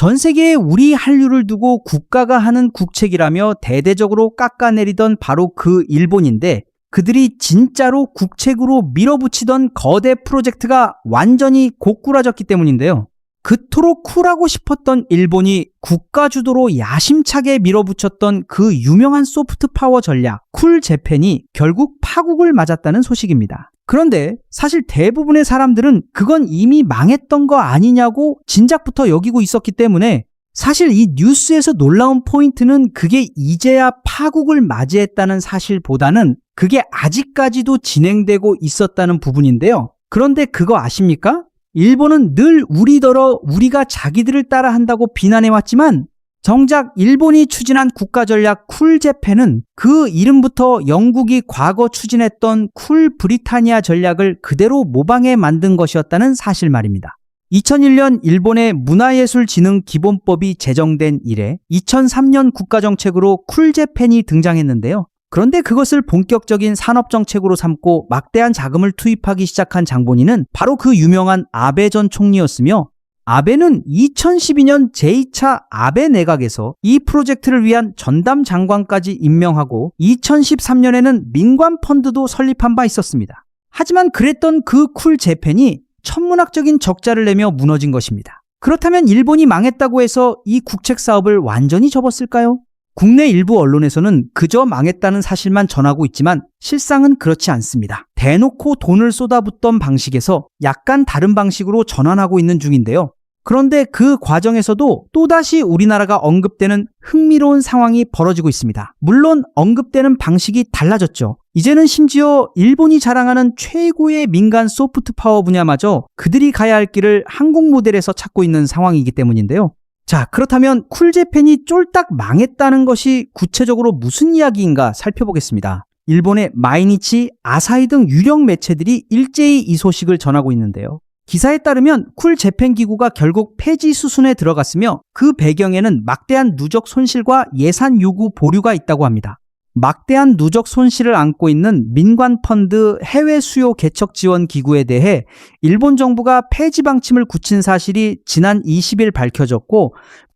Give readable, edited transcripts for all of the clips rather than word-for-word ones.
전 세계에 우리 한류를 두고 국가가 하는 국책이라며 대대적으로 깎아내리던 바로 그 일본인데, 그들이 진짜로 국책으로 밀어붙이던 거대 프로젝트가 완전히 고꾸라졌기 때문인데요. 그토록 쿨하고 싶었던 일본이 국가 주도로 야심차게 밀어붙였던 그 유명한 소프트 파워 전략 쿨 재팬이 결국 파국을 맞았다는 소식입니다. 그런데 사실 대부분의 사람들은 그건 이미 망했던 거 아니냐고 진작부터 여기고 있었기 때문에, 사실 이 뉴스에서 놀라운 포인트는 그게 이제야 파국을 맞이했다는 사실보다는 그게 아직까지도 진행되고 있었다는 부분인데요. 그런데 그거 아십니까? 일본은 늘 우리가 자기들을 따라한다고 비난해왔지만, 정작 일본이 추진한 국가전략 쿨 재팬은 그 이름부터 영국이 과거 추진했던 쿨 브리타니아 전략을 그대로 모방해 만든 것이었다는 사실 말입니다. 2001년 일본의 문화예술진흥기본법이 제정된 이래 2003년 국가정책으로 쿨 재팬이 등장했는데요. 그런데 그것을 본격적인 산업정책으로 삼고 막대한 자금을 투입하기 시작한 장본인은 바로 그 유명한 아베 전 총리였으며, 아베는 2012년 제2차 아베 내각에서 이 프로젝트를 위한 전담 장관까지 임명하고 2013년에는 민관 펀드도 설립한 바 있었습니다. 하지만 그랬던 그 쿨 재팬이 천문학적인 적자를 내며 무너진 것입니다. 그렇다면 일본이 망했다고 해서 이 국책 사업을 완전히 접었을까요? 국내 일부 언론에서는 그저 망했다는 사실만 전하고 있지만 실상은 그렇지 않습니다. 대놓고 돈을 쏟아붓던 방식에서 약간 다른 방식으로 전환하고 있는 중인데요. 그런데 그 과정에서도 또다시 우리나라가 언급되는 흥미로운 상황이 벌어지고 있습니다. 물론 언급되는 방식이 달라졌죠. 이제는 심지어 일본이 자랑하는 최고의 민간 소프트 파워 분야마저 그들이 가야 할 길을 한국 모델에서 찾고 있는 상황이기 때문인데요. 자, 그렇다면 쿨 재팬이 쫄딱 망했다는 것이 구체적으로 무슨 이야기인가 살펴보겠습니다. 일본의 마이니치, 아사히 등 유력 매체들이 일제히 이 소식을 전하고 있는데요. 기사에 따르면 쿨 재팬 기구가 결국 폐지 수순에 들어갔으며, 그 배경에는 막대한 누적 손실과 예산 요구 보류가 있다고 합니다. 막대한 누적 손실을 안고 있는 민관 펀드 해외 수요 개척 지원 기구에 대해 일본 정부가 폐지 방침을 굳힌 사실이 지난 20일 밝혀졌고,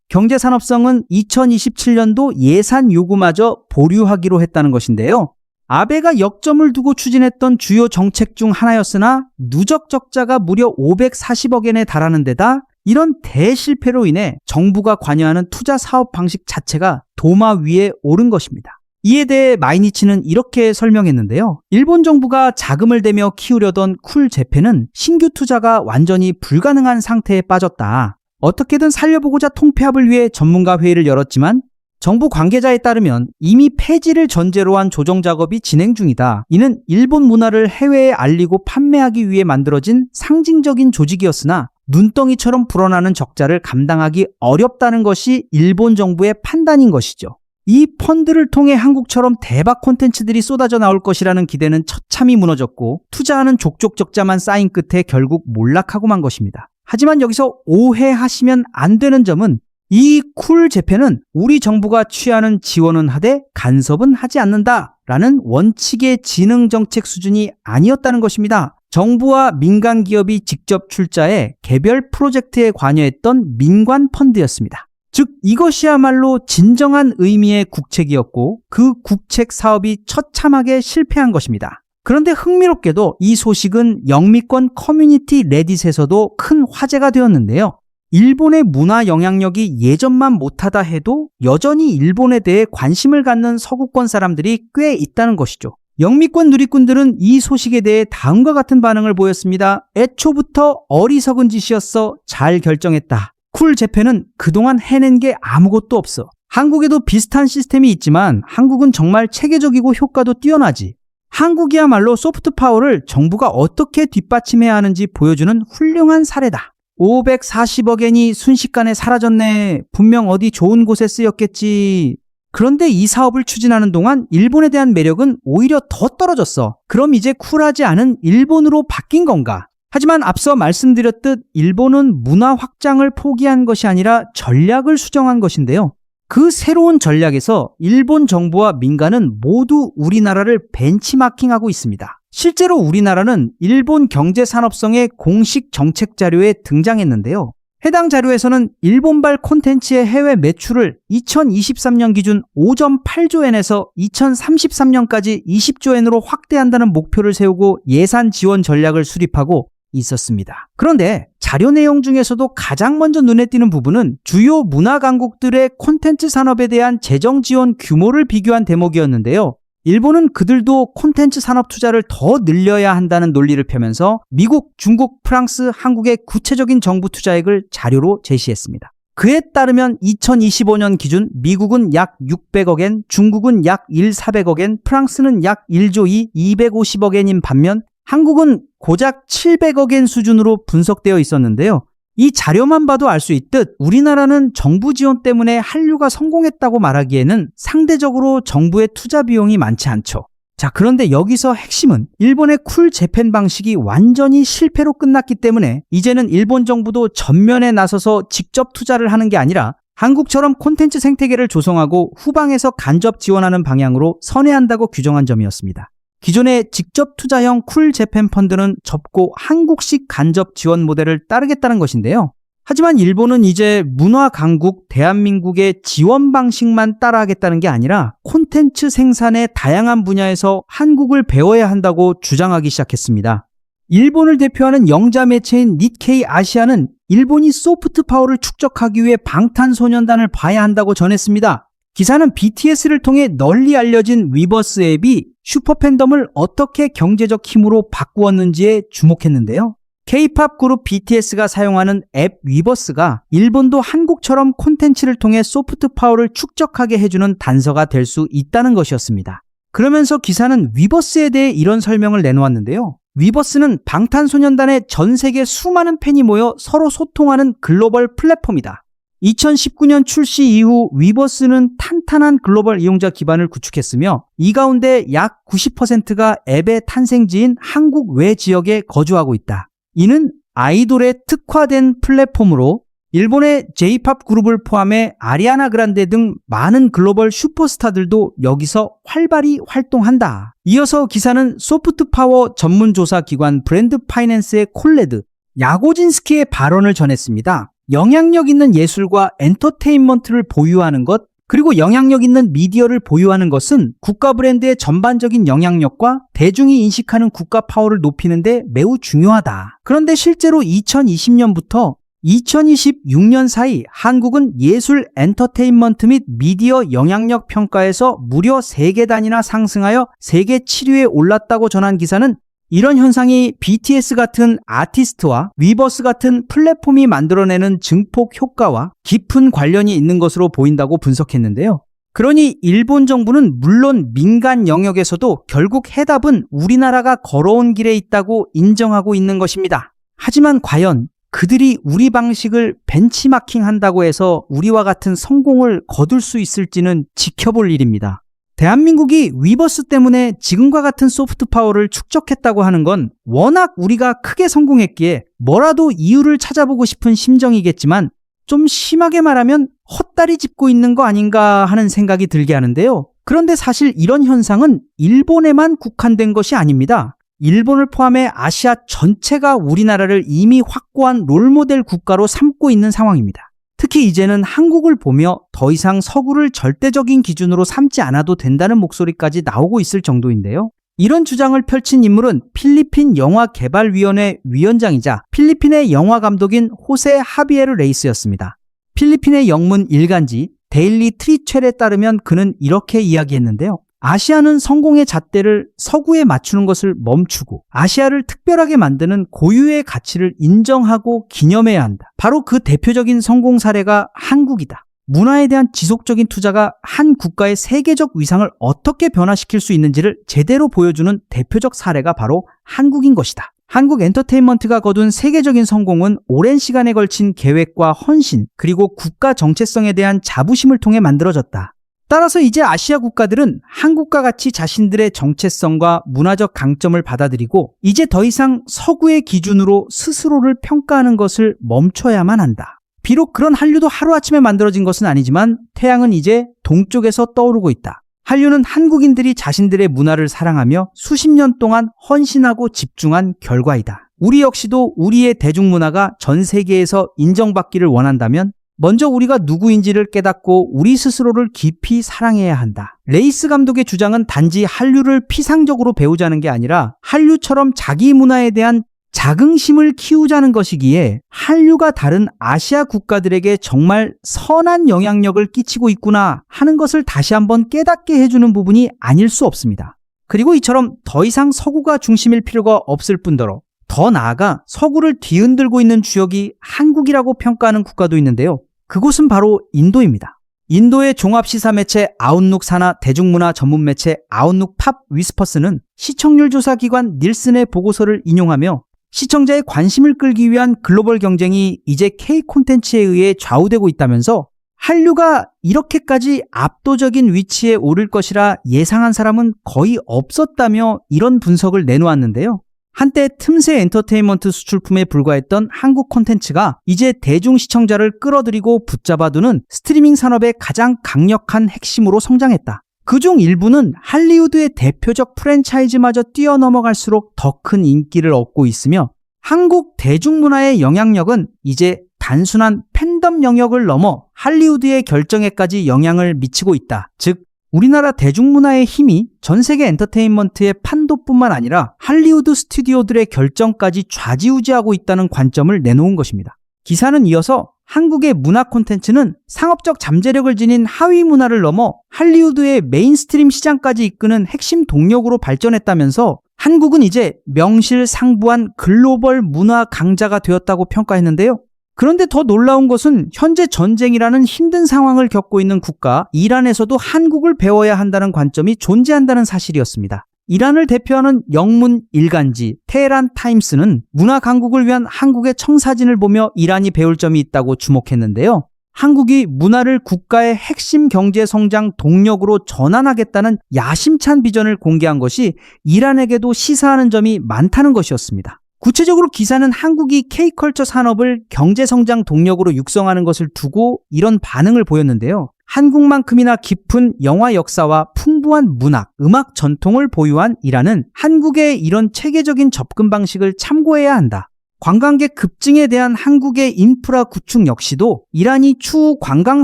경제산업성은 2027년도 예산 요구마저 보류하기로 했다는 것인데요. 아베가 역점을 두고 추진했던 주요 정책 중 하나였으나 누적 적자가 무려 540억엔에 달하는 데다 이런 대실패로 인해 정부가 관여하는 투자 사업 방식 자체가 도마 위에 오른 것입니다. 이에 대해 마이니치는 이렇게 설명했는데요. 일본 정부가 자금을 대며 키우려던 쿨 재팬은 신규 투자가 완전히 불가능한 상태에 빠졌다. 어떻게든 살려보고자 통폐합을 위해 전문가 회의를 열었지만 정부 관계자에 따르면 이미 폐지를 전제로 한 조정 작업이 진행 중이다. 이는 일본 문화를 해외에 알리고 판매하기 위해 만들어진 상징적인 조직이었으나 눈덩이처럼 불어나는 적자를 감당하기 어렵다는 것이 일본 정부의 판단인 것이죠. 이 펀드를 통해 한국처럼 대박 콘텐츠들이 쏟아져 나올 것이라는 기대는 처참히 무너졌고, 투자하는 족족 적자만 쌓인 끝에 결국 몰락하고 만 것입니다. 하지만 여기서 오해하시면 안 되는 점은, 이 쿨 재팬은 우리 정부가 취하는 지원은 하되 간섭은 하지 않는다라는 원칙의 지능정책 수준이 아니었다는 것입니다. 정부와 민간 기업이 직접 출자해 개별 프로젝트에 관여했던 민관 펀드였습니다. 즉 이것이야말로 진정한 의미의 국책이었고, 그 국책 사업이 처참하게 실패한 것입니다. 그런데 흥미롭게도 이 소식은 영미권 커뮤니티 레딧에서도 큰 화제가 되었는데요. 일본의 문화 영향력이 예전만 못하다 해도 여전히 일본에 대해 관심을 갖는 서구권 사람들이 꽤 있다는 것이죠. 영미권 누리꾼들은 이 소식에 대해 다음과 같은 반응을 보였습니다. 애초부터 어리석은 짓이었어. 잘 결정했다. 쿨 재팬은 그동안 해낸 게 아무것도 없어. 한국에도 비슷한 시스템이 있지만 한국은 정말 체계적이고 효과도 뛰어나지. 한국이야말로 소프트 파워를 정부가 어떻게 뒷받침해야 하는지 보여주는 훌륭한 사례다. 540억엔이 순식간에 사라졌네. 분명 어디 좋은 곳에 쓰였겠지. 그런데 이 사업을 추진하는 동안 일본에 대한 매력은 오히려 더 떨어졌어. 그럼 이제 쿨하지 않은 일본으로 바뀐 건가? 하지만 앞서 말씀드렸듯 일본은 문화 확장을 포기한 것이 아니라 전략을 수정한 것인데요. 그 새로운 전략에서 일본 정부와 민간은 모두 우리나라를 벤치마킹하고 있습니다. 실제로 우리나라는 일본 경제산업성의 공식 정책 자료에 등장했는데요. 해당 자료에서는 일본발 콘텐츠의 해외 매출을 2023년 기준 5.8조엔에서 2033년까지 20조엔으로 확대한다는 목표를 세우고 예산 지원 전략을 수립하고 있었습니다. 그런데 자료 내용 중에서도 가장 먼저 눈에 띄는 부분은 주요 문화 강국들의 콘텐츠 산업에 대한 재정 지원 규모를 비교한 대목이었는데요. 일본은 그들도 콘텐츠 산업 투자를 더 늘려야 한다는 논리를 펴면서 미국, 중국, 프랑스, 한국의 구체적인 정부 투자액을 자료로 제시했습니다. 그에 따르면 2025년 기준 미국은 약 600억엔, 중국은 약 1,400억엔, 프랑스는 약 1조 250억엔인 반면 한국은 고작 700억엔 수준으로 분석되어 있었는데요. 이 자료만 봐도 알 수 있듯 우리나라는 정부 지원 때문에 한류가 성공했다고 말하기에는 상대적으로 정부의 투자 비용이 많지 않죠. 자, 그런데 여기서 핵심은 일본의 쿨 재팬 방식이 완전히 실패로 끝났기 때문에 이제는 일본 정부도 전면에 나서서 직접 투자를 하는 게 아니라 한국처럼 콘텐츠 생태계를 조성하고 후방에서 간접 지원하는 방향으로 선회한다고 규정한 점이었습니다. 기존의 직접 투자형 쿨 재팬 펀드는 접고 한국식 간접 지원 모델을 따르겠다는 것인데요. 하지만 일본은 이제 문화 강국 대한민국의 지원 방식만 따라하겠다는 게 아니라 콘텐츠 생산의 다양한 분야에서 한국을 배워야 한다고 주장하기 시작했습니다. 일본을 대표하는 영자 매체인 니케이 아시아는 일본이 소프트 파워를 축적하기 위해 방탄소년단을 봐야 한다고 전했습니다. 기사는 BTS를 통해 널리 알려진 위버스 앱이 슈퍼팬덤을 어떻게 경제적 힘으로 바꾸었는지에 주목했는데요. K-팝 그룹 BTS가 사용하는 앱 위버스가 일본도 한국처럼 콘텐츠를 통해 소프트 파워를 축적하게 해주는 단서가 될 수 있다는 것이었습니다. 그러면서 기사는 위버스에 대해 이런 설명을 내놓았는데요. 위버스는 방탄소년단의 전 세계 수많은 팬이 모여 서로 소통하는 글로벌 플랫폼이다. 2019년 출시 이후 위버스는 탄탄한 글로벌 이용자 기반을 구축했으며 이 가운데 약 90%가 앱의 탄생지인 한국 외 지역에 거주하고 있다. 이는 아이돌에 특화된 플랫폼으로 일본의 J-팝 그룹을 포함해 아리아나 그란데 등 많은 글로벌 슈퍼스타들도 여기서 활발히 활동한다. 이어서 기사는 소프트 파워 전문조사 기관 브랜드 파이낸스의 콜레드 야고진스키의 발언을 전했습니다. 영향력 있는 예술과 엔터테인먼트를 보유하는 것, 그리고 영향력 있는 미디어를 보유하는 것은 국가 브랜드의 전반적인 영향력과 대중이 인식하는 국가 파워를 높이는 데 매우 중요하다. 그런데 실제로 2020년부터 2026년 사이 한국은 예술, 엔터테인먼트 및 미디어 영향력 평가에서 무려 3개 단위나 상승하여 세계 7위에 올랐다고 전한 기사는 이런 현상이 BTS 같은 아티스트와 위버스 같은 플랫폼이 만들어내는 증폭 효과와 깊은 관련이 있는 것으로 보인다고 분석했는데요. 그러니 일본 정부는 물론 민간 영역에서도 결국 해답은 우리나라가 걸어온 길에 있다고 인정하고 있는 것입니다. 하지만 과연 그들이 우리 방식을 벤치마킹한다고 해서 우리와 같은 성공을 거둘 수 있을지는 지켜볼 일입니다. 대한민국이 위버스 때문에 지금과 같은 소프트 파워를 축적했다고 하는 건 워낙 우리가 크게 성공했기에 뭐라도 이유를 찾아보고 싶은 심정이겠지만 좀 심하게 말하면 헛다리 짚고 있는 거 아닌가 하는 생각이 들게 하는데요. 그런데 사실 이런 현상은 일본에만 국한된 것이 아닙니다. 일본을 포함해 아시아 전체가 우리나라를 이미 확고한 롤모델 국가로 삼고 있는 상황입니다. 특히 이제는 한국을 보며 더 이상 서구를 절대적인 기준으로 삼지 않아도 된다는 목소리까지 나오고 있을 정도인데요. 이런 주장을 펼친 인물은 필리핀 영화개발위원회 위원장이자 필리핀의 영화 감독인 호세 하비에르 레이스였습니다. 필리핀의 영문 일간지 데일리 트리첼에 따르면 그는 이렇게 이야기했는데요. 아시아는 성공의 잣대를 서구에 맞추는 것을 멈추고 아시아를 특별하게 만드는 고유의 가치를 인정하고 기념해야 한다. 바로 그 대표적인 성공 사례가 한국이다. 문화에 대한 지속적인 투자가 한 국가의 세계적 위상을 어떻게 변화시킬 수 있는지를 제대로 보여주는 대표적 사례가 바로 한국인 것이다. 한국 엔터테인먼트가 거둔 세계적인 성공은 오랜 시간에 걸친 계획과 헌신, 그리고 국가 정체성에 대한 자부심을 통해 만들어졌다. 따라서 이제 아시아 국가들은 한국과 같이 자신들의 정체성과 문화적 강점을 받아들이고 이제 더 이상 서구의 기준으로 스스로를 평가하는 것을 멈춰야만 한다. 비록 그런 한류도 하루아침에 만들어진 것은 아니지만 태양은 이제 동쪽에서 떠오르고 있다. 한류는 한국인들이 자신들의 문화를 사랑하며 수십 년 동안 헌신하고 집중한 결과이다. 우리 역시도 우리의 대중문화가 전 세계에서 인정받기를 원한다면 먼저 우리가 누구인지를 깨닫고 우리 스스로를 깊이 사랑해야 한다. 레이스 감독의 주장은 단지 한류를 피상적으로 배우자는 게 아니라 한류처럼 자기 문화에 대한 자긍심을 키우자는 것이기에 한류가 다른 아시아 국가들에게 정말 선한 영향력을 끼치고 있구나 하는 것을 다시 한번 깨닫게 해주는 부분이 아닐 수 없습니다. 그리고 이처럼 더 이상 서구가 중심일 필요가 없을 뿐더러 더 나아가 서구를 뒤흔들고 있는 주역이 한국이라고 평가하는 국가도 있는데요. 그곳은 바로 인도입니다. 인도의 종합시사 매체 아웃룩 산하 대중문화 전문 매체 아웃룩 팝 위스퍼스는 시청률 조사 기관 닐슨의 보고서를 인용하며 시청자의 관심을 끌기 위한 글로벌 경쟁이 이제 K 콘텐츠에 의해 좌우되고 있다면서 한류가 이렇게까지 압도적인 위치에 오를 것이라 예상한 사람은 거의 없었다며 이런 분석을 내놓았는데요. 한때 틈새 엔터테인먼트 수출품에 불과했던 한국 콘텐츠가 이제 대중 시청자를 끌어들이고 붙잡아두는 스트리밍 산업의 가장 강력한 핵심으로 성장했다. 그중 일부는 할리우드의 대표적 프랜차이즈마저 뛰어넘어갈수록 더 큰 인기를 얻고 있으며 한국 대중문화의 영향력은 이제 단순한 팬덤 영역을 넘어 할리우드의 결정에까지 영향을 미치고 있다. 즉, 우리나라 대중문화의 힘이 전 세계 엔터테인먼트의 판도뿐만 아니라 할리우드 스튜디오들의 결정까지 좌지우지하고 있다는 관점을 내놓은 것입니다. 기사는 이어서 한국의 문화 콘텐츠는 상업적 잠재력을 지닌 하위 문화를 넘어 할리우드의 메인스트림 시장까지 이끄는 핵심 동력으로 발전했다면서 한국은 이제 명실상부한 글로벌 문화 강자가 되었다고 평가했는데요. 그런데 더 놀라운 것은 현재 전쟁이라는 힘든 상황을 겪고 있는 국가 이란에서도 한국을 배워야 한다는 관점이 존재한다는 사실이었습니다. 이란을 대표하는 영문 일간지 테헤란 타임스는 문화 강국을 위한 한국의 청사진을 보며 이란이 배울 점이 있다고 주목했는데요. 한국이 문화를 국가의 핵심 경제 성장 동력으로 전환하겠다는 야심찬 비전을 공개한 것이 이란에게도 시사하는 점이 많다는 것이었습니다. 구체적으로 기사는 한국이 K컬처 산업을 경제성장 동력으로 육성하는 것을 두고 이런 반응을 보였는데요. 한국만큼이나 깊은 영화 역사와 풍부한 문학, 음악 전통을 보유한 이란은 한국의 이런 체계적인 접근 방식을 참고해야 한다. 관광객 급증에 대한 한국의 인프라 구축 역시도 이란이 추후 관광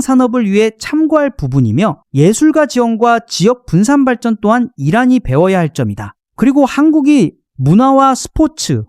산업을 위해 참고할 부분이며 예술가 지원과 지역 분산 발전 또한 이란이 배워야 할 점이다. 그리고 한국이 문화와 스포츠,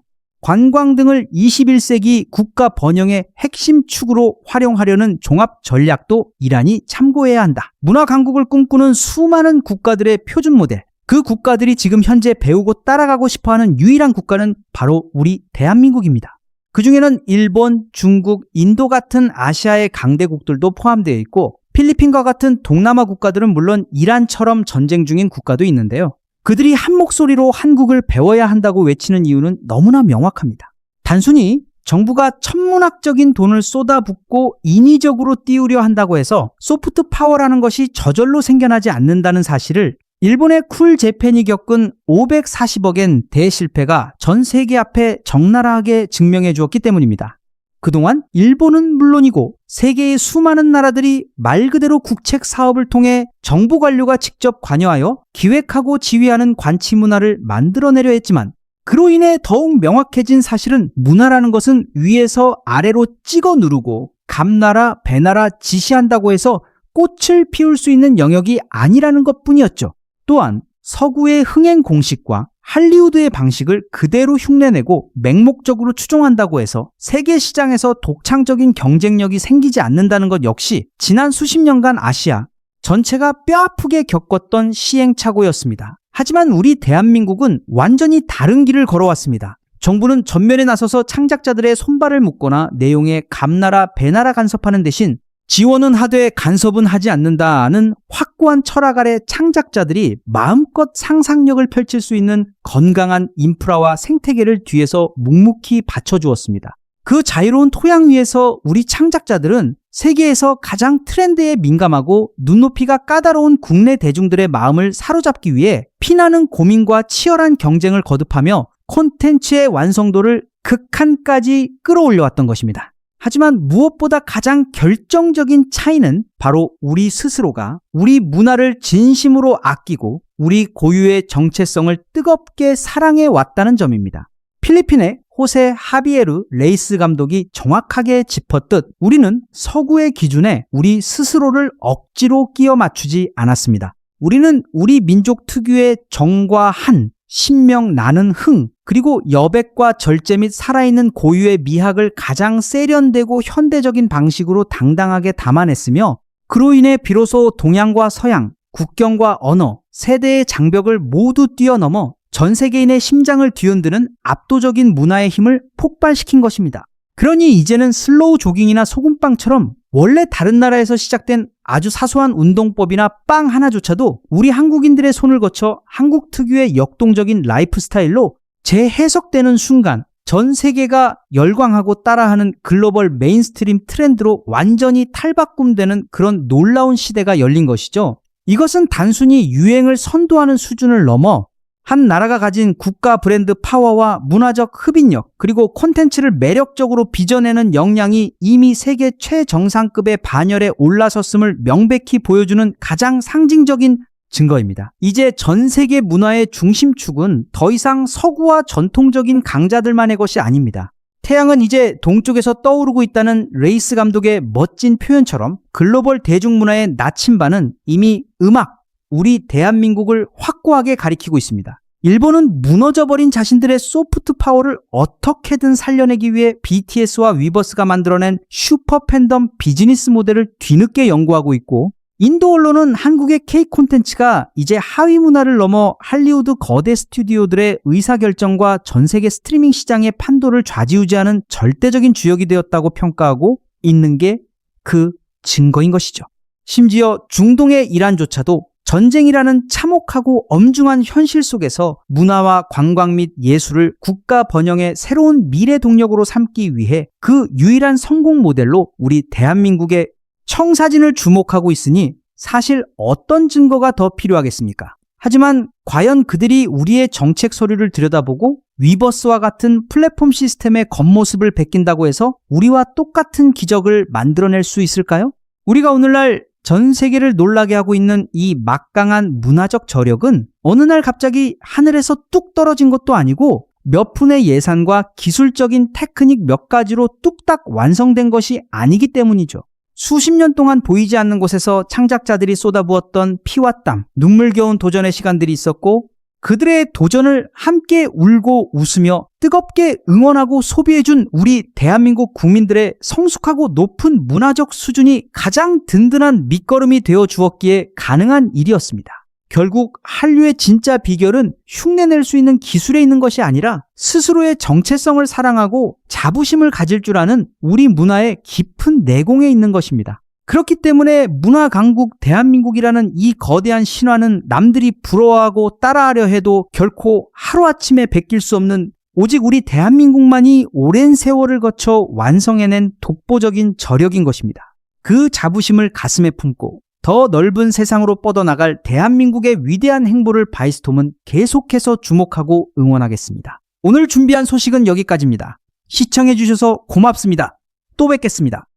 관광 등을 21세기 국가 번영의 핵심 축으로 활용하려는 종합 전략도 이란이 참고해야 한다. 문화 강국을 꿈꾸는 수많은 국가들의 표준 모델, 그 국가들이 지금 현재 배우고 따라가고 싶어하는 유일한 국가는 바로 우리 대한민국입니다. 그중에는 일본, 중국, 인도 같은 아시아의 강대국들도 포함되어 있고 필리핀과 같은 동남아 국가들은 물론 이란처럼 전쟁 중인 국가도 있는데요. 그들이 한 목소리로 한국을 배워야 한다고 외치는 이유는 너무나 명확합니다. 단순히 정부가 천문학적인 돈을 쏟아붓고 인위적으로 띄우려 한다고 해서 소프트 파워라는 것이 저절로 생겨나지 않는다는 사실을 일본의 쿨 재팬이 겪은 540억엔 대실패가 전 세계 앞에 적나라하게 증명해 주었기 때문입니다. 그동안 일본은 물론이고 세계의 수많은 나라들이 말 그대로 국책 사업을 통해 정부 관료가 직접 관여하여 기획하고 지휘하는 관치 문화를 만들어내려 했지만 그로 인해 더욱 명확해진 사실은 문화라는 것은 위에서 아래로 찍어 누르고 감나라 배나라 지시한다고 해서 꽃을 피울 수 있는 영역이 아니라는 것뿐이었죠. 또한 서구의 흥행 공식과 할리우드의 방식을 그대로 흉내내고 맹목적으로 추종한다고 해서 세계 시장에서 독창적인 경쟁력이 생기지 않는다는 것 역시 지난 수십 년간 아시아 전체가 뼈아프게 겪었던 시행착오였습니다. 하지만 우리 대한민국은 완전히 다른 길을 걸어왔습니다. 정부는 전면에 나서서 창작자들의 손발을 묶거나 내용에 감나라 배나라 간섭하는 대신 지원은 하되 간섭은 하지 않는다는 확고한 철학 아래 창작자들이 마음껏 상상력을 펼칠 수 있는 건강한 인프라와 생태계를 뒤에서 묵묵히 받쳐주었습니다. 그 자유로운 토양 위에서 우리 창작자들은 세계에서 가장 트렌드에 민감하고 눈높이가 까다로운 국내 대중들의 마음을 사로잡기 위해 피나는 고민과 치열한 경쟁을 거듭하며 콘텐츠의 완성도를 극한까지 끌어올려왔던 것입니다. 하지만 무엇보다 가장 결정적인 차이는 바로 우리 스스로가 우리 문화를 진심으로 아끼고 우리 고유의 정체성을 뜨겁게 사랑해 왔다는 점입니다. 필리핀의 호세 하비에르 레이스 감독이 정확하게 짚었듯 우리는 서구의 기준에 우리 스스로를 억지로 끼워 맞추지 않았습니다. 우리는 우리 민족 특유의 정과 한, 신명 나는 흥, 그리고 여백과 절제 및 살아있는 고유의 미학을 가장 세련되고 현대적인 방식으로 당당하게 담아냈으며 그로 인해 비로소 동양과 서양, 국경과 언어, 세대의 장벽을 모두 뛰어넘어 전 세계인의 심장을 뒤흔드는 압도적인 문화의 힘을 폭발시킨 것입니다. 그러니 이제는 슬로우 조깅이나 소금빵처럼 원래 다른 나라에서 시작된 아주 사소한 운동법이나 빵 하나조차도 우리 한국인들의 손을 거쳐 한국 특유의 역동적인 라이프 스타일로 재해석되는 순간 전 세계가 열광하고 따라하는 글로벌 메인스트림 트렌드로 완전히 탈바꿈되는 그런 놀라운 시대가 열린 것이죠. 이것은 단순히 유행을 선도하는 수준을 넘어 한 나라가 가진 국가 브랜드 파워와 문화적 흡인력, 그리고 콘텐츠를 매력적으로 빚어내는 역량이 이미 세계 최정상급의 반열에 올라섰음을 명백히 보여주는 가장 상징적인 증거입니다. 이제 전 세계 문화의 중심축은 더 이상 서구와 전통적인 강자들만의 것이 아닙니다. 태양은 이제 동쪽에서 떠오르고 있다는 레이스 감독의 멋진 표현처럼 글로벌 대중문화의 나침반은 이미 음악, 우리 대한민국을 확고하게 가리키고 있습니다. 일본은 무너져버린 자신들의 소프트 파워를 어떻게든 살려내기 위해 BTS와 위버스가 만들어낸 슈퍼 팬덤 비즈니스 모델을 뒤늦게 연구하고 있고, 인도 언론은 한국의 K 콘텐츠가 이제 하위 문화를 넘어 할리우드 거대 스튜디오들의 의사결정과 전 세계 스트리밍 시장의 판도를 좌지우지하는 절대적인 주역이 되었다고 평가하고 있는 게 그 증거인 것이죠. 심지어 중동의 이란조차도 전쟁이라는 참혹하고 엄중한 현실 속에서 문화와 관광 및 예술을 국가 번영의 새로운 미래 동력으로 삼기 위해 그 유일한 성공 모델로 우리 대한민국의 청사진을 주목하고 있으니 사실 어떤 증거가 더 필요하겠습니까? 하지만 과연 그들이 우리의 정책 서류를 들여다보고 위버스와 같은 플랫폼 시스템의 겉모습을 베낀다고 해서 우리와 똑같은 기적을 만들어낼 수 있을까요? 우리가 오늘날 전 세계를 놀라게 하고 있는 이 막강한 문화적 저력은 어느 날 갑자기 하늘에서 뚝 떨어진 것도 아니고 몇 푼의 예산과 기술적인 테크닉 몇 가지로 뚝딱 완성된 것이 아니기 때문이죠. 수십 년 동안 보이지 않는 곳에서 창작자들이 쏟아부었던 피와 땀, 눈물겨운 도전의 시간들이 있었고 그들의 도전을 함께 울고 웃으며 뜨겁게 응원하고 소비해준 우리 대한민국 국민들의 성숙하고 높은 문화적 수준이 가장 든든한 밑거름이 되어 주었기에 가능한 일이었습니다. 결국 한류의 진짜 비결은 흉내낼 수 있는 기술에 있는 것이 아니라 스스로의 정체성을 사랑하고 자부심을 가질 줄 아는 우리 문화의 깊은 내공에 있는 것입니다. 그렇기 때문에 문화 강국 대한민국이라는 이 거대한 신화는 남들이 부러워하고 따라하려 해도 결코 하루아침에 베낄 수 없는 오직 우리 대한민국만이 오랜 세월을 거쳐 완성해낸 독보적인 저력인 것입니다. 그 자부심을 가슴에 품고 더 넓은 세상으로 뻗어나갈 대한민국의 위대한 행보를 바이스톰은 계속해서 주목하고 응원하겠습니다. 오늘 준비한 소식은 여기까지입니다. 시청해주셔서 고맙습니다. 또 뵙겠습니다.